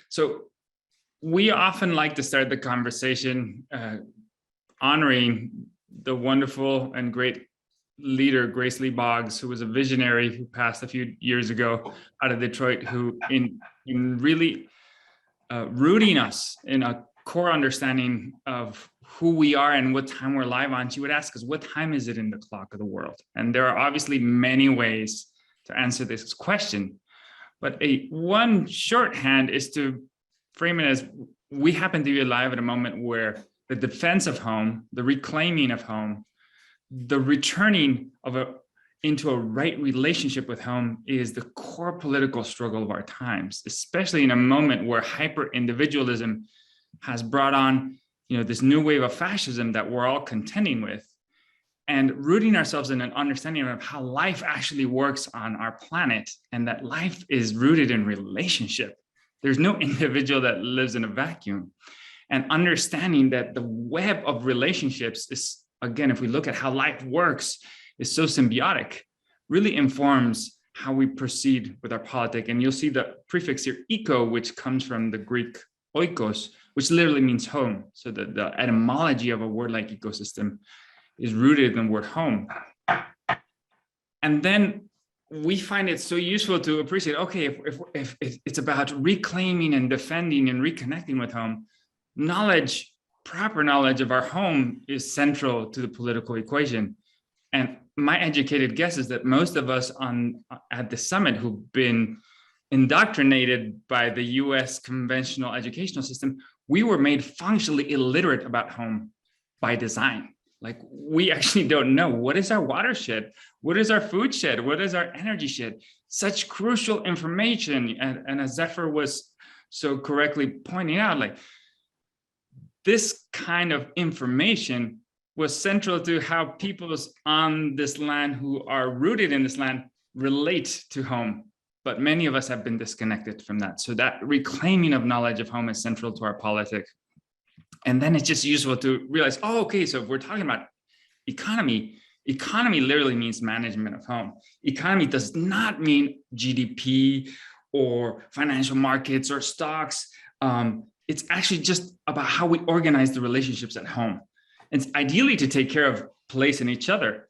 So we often like to start the conversation honoring the wonderful and great leader, Grace Lee Boggs, who was a visionary who passed a few years ago out of Detroit, who in really rooting us in a core understanding of who we are and what time we're live on, she would ask us, what time is it in the clock of the world? And there are obviously many ways to answer this question, but one shorthand is to frame it as we happen to be alive at a moment where the defense of home, the reclaiming of home, the returning of into a right relationship with home is the core political struggle of our times, especially in a moment where hyper-individualism has brought on, this new wave of fascism that we're all contending with, and rooting ourselves in an understanding of how life actually works on our planet, and that life is rooted in relationship. There's no individual that lives in a vacuum. And understanding that the web of relationships is, again, if we look at how life works, is so symbiotic, really informs how we proceed with our politic. And you'll see the prefix here, eco, which comes from the Greek oikos, which literally means home. So the etymology of a word like ecosystem is rooted in the word home. And then we find it so useful to appreciate, okay, if it's about reclaiming and defending and reconnecting with home, knowledge, proper knowledge of our home is central to the political equation. And my educated guess is that most of us at the summit who've been indoctrinated by the US conventional educational system, we were made functionally illiterate about home by design. Like, we actually don't know, what is our watershed? What is our food shed? What is our energy shed? Such crucial information. And as Zephyr was so correctly pointing out, like, this kind of information was central to how peoples on this land who are rooted in this land relate to home. But many of us have been disconnected from that. So that reclaiming of knowledge of home is central to our politics. And then it's just useful to realize, oh, okay, so if we're talking about economy literally means management of home. Economy does not mean GDP or financial markets or stocks. It's actually just about how we organize the relationships at home. It's ideally to take care of place and each other.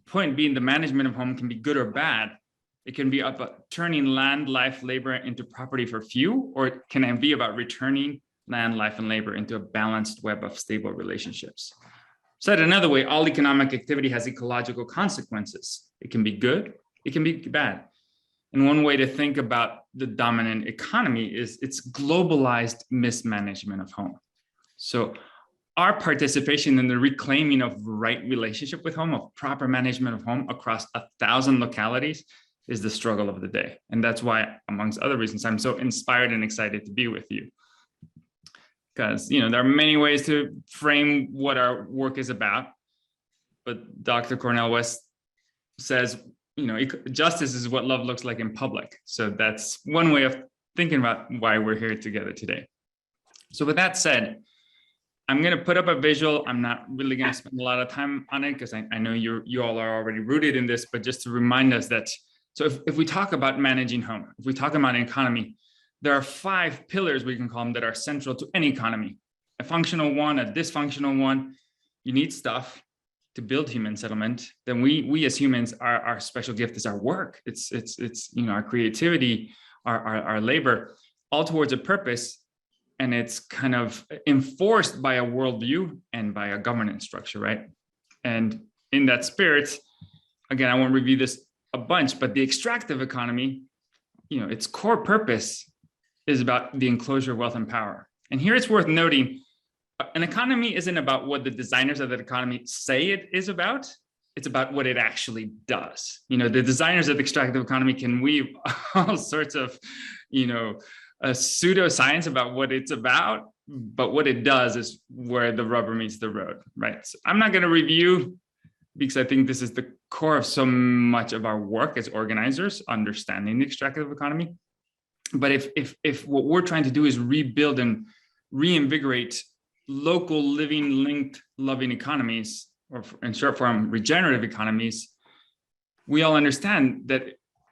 Point being, the management of home can be good or bad. It can be about turning land, life, labor into property for few, or it can be about returning land, life, and labor into a balanced web of stable relationships. Said another way, all economic activity has ecological consequences. It can be good, it can be bad. And one way to think about the dominant economy is its globalized mismanagement of home. So our participation in the reclaiming of right relationship with home, of proper management of home across 1,000 localities, is the struggle of the day. And that's why, amongst other reasons, I'm so inspired and excited to be with you. Because, there are many ways to frame what our work is about. But Dr. Cornel West says, justice is what love looks like in public. So that's one way of thinking about why we're here together today. So with that said, I'm going to put up a visual. I'm not really going to spend a lot of time on it because I know you all are already rooted in this, but just to remind us that, so if we talk about managing home, if we talk about an economy, there are 5 pillars, we can call them, that are central to any economy. A functional one, a dysfunctional one. You need stuff to build human settlement. Then we as humans, our special gift is our work. It's our creativity, our labor, all towards a purpose. And it's kind of enforced by a worldview and by a governance structure, right? And in that spirit, again, I won't review this a bunch, but the extractive economy, its core purpose is about the enclosure of wealth and power. And here it's worth noting, an economy isn't about what the designers of that economy say it is about. It's about what it actually does. The designers of the extractive economy can weave all sorts of, a pseudoscience about what it's about, but what it does is where the rubber meets the road, right? So I'm not going to review, because I think this is the core of so much of our work as organizers, understanding the extractive economy. But if what we're trying to do is rebuild and reinvigorate local living, linked, loving economies, or in short form, regenerative economies, we all understand that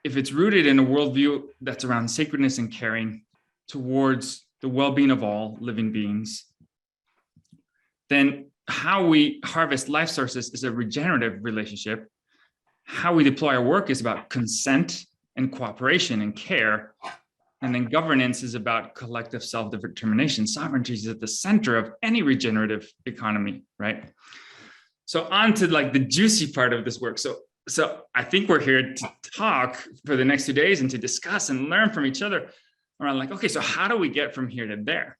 if it's rooted in a worldview that's around sacredness and caring, towards the well-being of all living beings, then how we harvest life sources is a regenerative relationship. How we deploy our work is about consent and cooperation and care. And then governance is about collective self-determination. Sovereignty is at the center of any regenerative economy, right? So on to like the juicy part of this work. So I think we're here to talk for the next 2 days and to discuss and learn from each other around like, okay, so how do we get from here to there?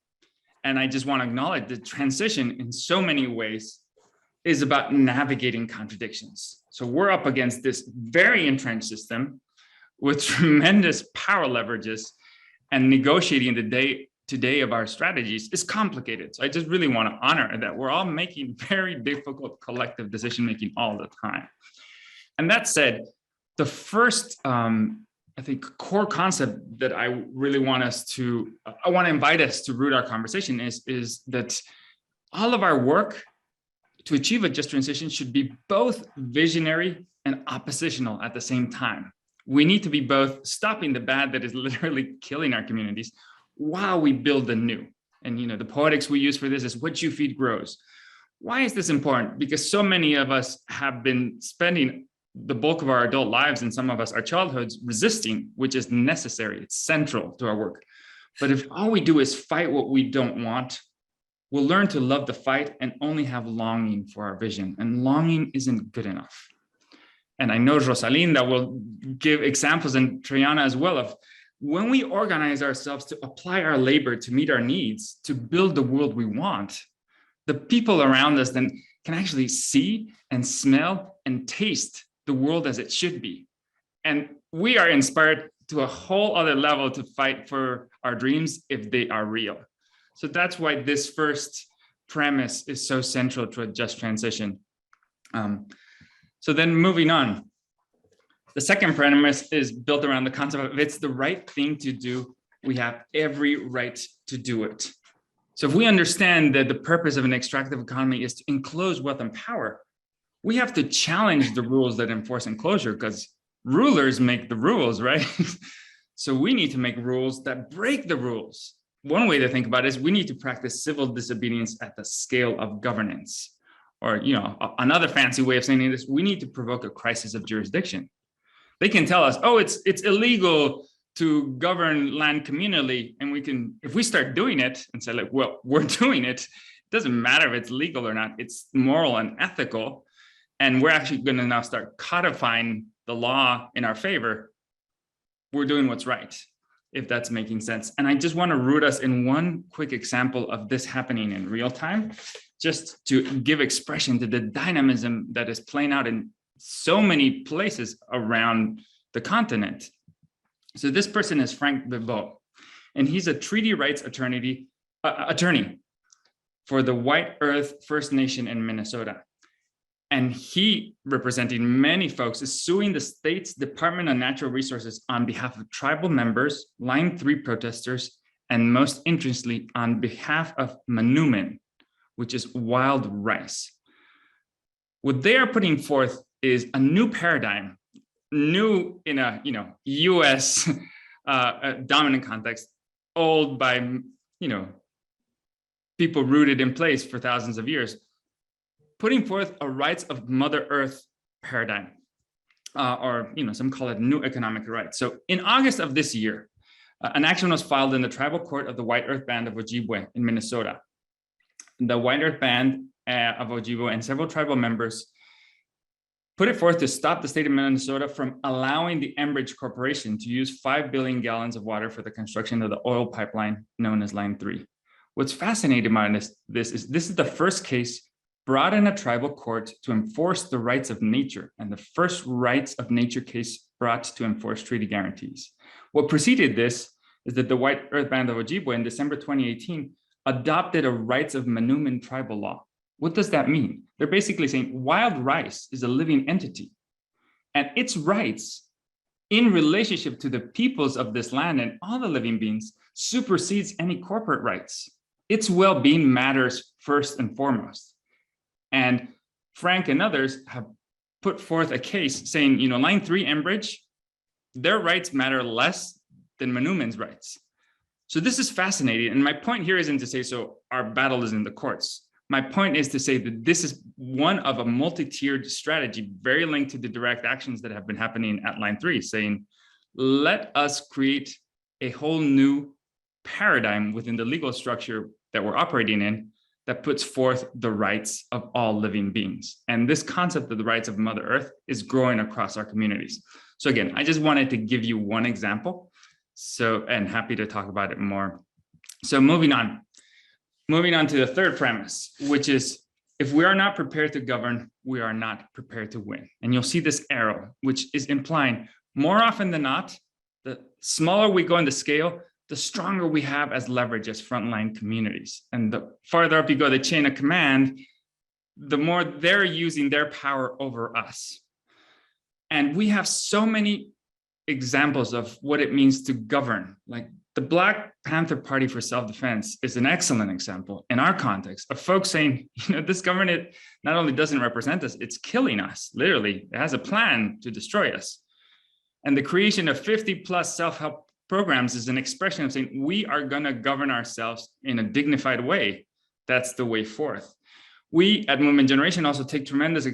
And I just want to acknowledge the transition in so many ways is about navigating contradictions. So we're up against this very entrenched system with tremendous power leverages, and negotiating the day-to-day of our strategies is complicated. So I just really want to honor that we're all making very difficult collective decision-making all the time. And that said, the first, I think, core concept that I really want to invite us to root our conversation is that all of our work to achieve a just transition should be both visionary and oppositional at the same time. We need to be both stopping the bad that is literally killing our communities while we build the new. And the poetics we use for this is what you feed grows. Why is this important? Because so many of us have been spending the bulk of our adult lives, and some of us our childhoods, resisting, which is necessary. It's central to our work. But if all we do is fight what we don't want, we'll learn to love the fight and only have longing for our vision. And longing isn't good enough. And I know Rosalinda will give examples, and Triana as well, of when we organize ourselves to apply our labor to meet our needs, to build the world we want, the people around us then can actually see and smell and taste the world as it should be. And we are inspired to a whole other level to fight for our dreams if they are real. So that's why this first premise is so central to a just transition. So then moving on, the second premise is built around the concept of it's the right thing to do. We have every right to do it. So if we understand that the purpose of an extractive economy is to enclose wealth and power, we have to challenge the rules that enforce enclosure, because rulers make the rules, right? So we need to make rules that break the rules. One way to think about it is we need to practice civil disobedience at the scale of governance. Or, another fancy way of saying it is we need to provoke a crisis of jurisdiction. They can tell us, oh, it's illegal to govern land communally. And we can, if we start doing it and say like, well, we're doing it, it doesn't matter if it's legal or not, it's moral and ethical. And we're actually going to now start codifying the law in our favor. We're doing what's right, if that's making sense. And I just want to root us in one quick example of this happening in real time, just to give expression to the dynamism that is playing out in so many places around the continent. So this person is Frank Bebo, and he's a treaty rights attorney for the White Earth First Nation in Minnesota. And he, representing many folks, is suing the state's Department of Natural Resources on behalf of tribal members, Line 3 protesters, and most interestingly, on behalf of Manumin, which is wild rice. What they are putting forth is a new paradigm, new in a U.S. Dominant context, old by people rooted in place for thousands of years, putting forth a rights of Mother Earth paradigm, or some call it new economic rights. So in August of this year, an action was filed in the tribal court of the White Earth Band of Ojibwe in Minnesota. The White Earth Band of Ojibwe and several tribal members put it forth to stop the state of Minnesota from allowing the Enbridge Corporation to use 5 billion gallons of water for the construction of the oil pipeline known as Line 3. What's fascinating about this is the first case brought in a tribal court to enforce the rights of nature, and the first rights of nature case brought to enforce treaty guarantees. What preceded this is that the White Earth Band of Ojibwe in December 2018 adopted a rights of Manumin tribal law. What does that mean? They're basically saying wild rice is a living entity, and its rights in relationship to the peoples of this land and all the living beings supersedes any corporate rights. Its well-being matters first and foremost. And Frank and others have put forth a case saying, Line 3 Enbridge, their rights matter less than Manumin's rights. So this is fascinating. And my point here isn't to say, so our battle is in the courts. My point is to say that this is one of a multi-tiered strategy, very linked to the direct actions that have been happening at line 3, saying, let us create a whole new paradigm within the legal structure that we're operating in that puts forth the rights of all living beings. And this concept of the rights of Mother Earth is growing across our communities. So again, I just wanted to give you one example. So, and happy to talk about it more. So moving on to the third premise, which is, if we are not prepared to govern, we are not prepared to win. And you'll see this arrow, which is implying more often than not, the smaller we go in the scale, the stronger we have as leverage as frontline communities. And the farther up you go the chain of command, the more they're using their power over us. And we have so many examples of what it means to govern. Like the Black Panther Party for Self-Defense is an excellent example in our context of folks saying, this government not only doesn't represent us, it's killing us, literally. It has a plan to destroy us. And the creation of 50 plus self-help programs is an expression of saying, we are gonna govern ourselves in a dignified way. That's the way forth. We at Movement Generation also take tremendous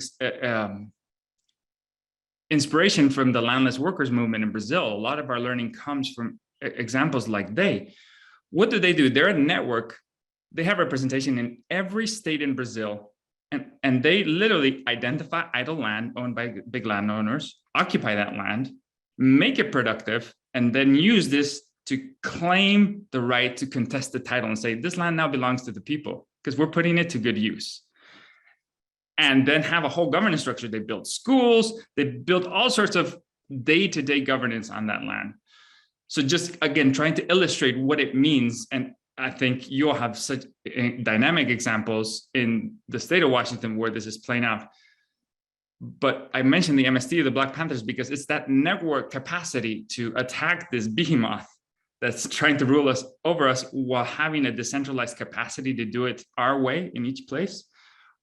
inspiration from the landless workers movement in Brazil. A lot of our learning comes from examples like they. What do? They're a network. They have representation in every state in Brazil. And they literally identify idle land owned by big landowners, occupy that land, make it productive, and then use this to claim the right to contest the title and say, this land now belongs to the people because we're putting it to good use. And then have a whole governance structure. They build schools, they build all sorts of day-to-day governance on that land. So just, again, trying to illustrate what it means. And I think you'll have such dynamic examples in the state of Washington where this is playing out. But I mentioned the MST, the Black Panthers, because it's that network capacity to attack this behemoth that's trying to rule us over us while having a decentralized capacity to do it our way in each place,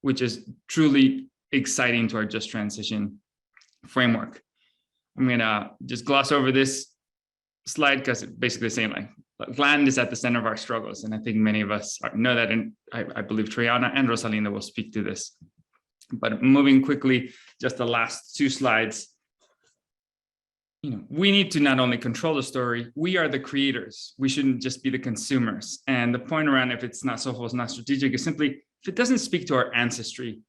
which is truly exciting to our just transition framework. I'm gonna just gloss over this slide because it's basically saying like land is at the center of our struggles. And I think many of us know that, and I believe Triana and Rosalinda will speak to this. But moving quickly, just the last 2 slides. We need to not only control the story, we are the creators. We shouldn't just be the consumers. And the point around if it's not soulful, it's not strategic, is simply, if it doesn't speak to our ancestry,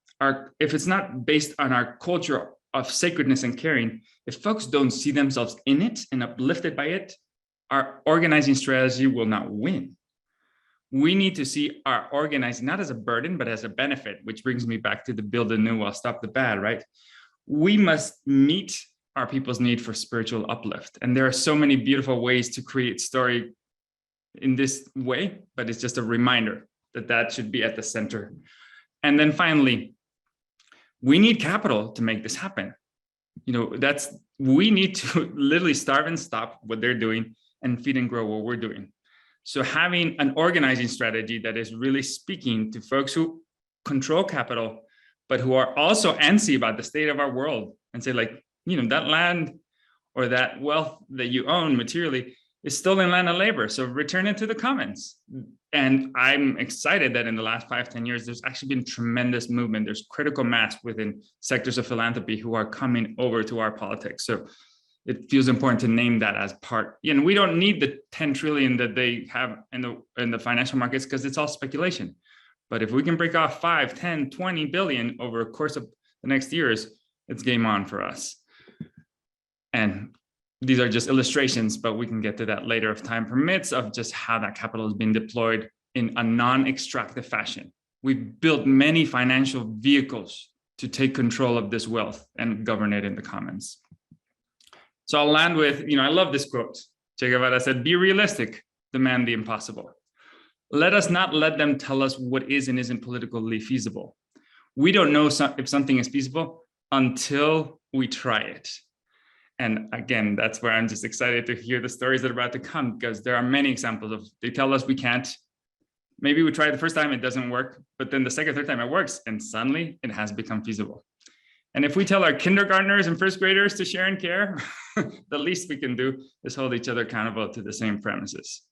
if it's not based on our culture of sacredness and caring, if folks don't see themselves in it and uplifted by it, our organizing strategy will not win. We need to see our organizing not as a burden, but as a benefit, which brings me back to the build the new while stop the bad, right? We must meet our people's need for spiritual uplift. And there are so many beautiful ways to create story in this way, but it's just a reminder that that should be at the center. And then finally, we need capital to make this happen. We need to literally starve and stop what they're doing and feed and grow what we're doing. So having an organizing strategy that is really speaking to folks who control capital, but who are also antsy about the state of our world and say like, that land or that wealth that you own materially is stolen land and labor. So return it to the commons. And I'm excited that in the last 5-10 years, there's actually been tremendous movement. There's critical mass within sectors of philanthropy who are coming over to our politics. So it feels important to name that as part. And we don't need the 10 trillion that they have in the financial markets because it's all speculation. But if we can break off 5, 10, 20 billion over the course of the next years, it's game on for us. And these are just illustrations, but we can get to that later if time permits, of just how that capital is being deployed in a non-extractive fashion. We've built many financial vehicles to take control of this wealth and govern it in the commons. So I'll land with, I love this quote. Che Guevara said, "Be realistic, demand the impossible. Let us not let them tell us what is and isn't politically feasible. We don't know if something is feasible until we try it." And again, that's where I'm just excited to hear the stories that are about to come, because there are many examples of, they tell us we can't. Maybe we try it the first time, it doesn't work, but then the second, third time it works, and suddenly it has become feasible. And if we tell our kindergartners and first graders to share and care, the least we can do is hold each other accountable to the same premises.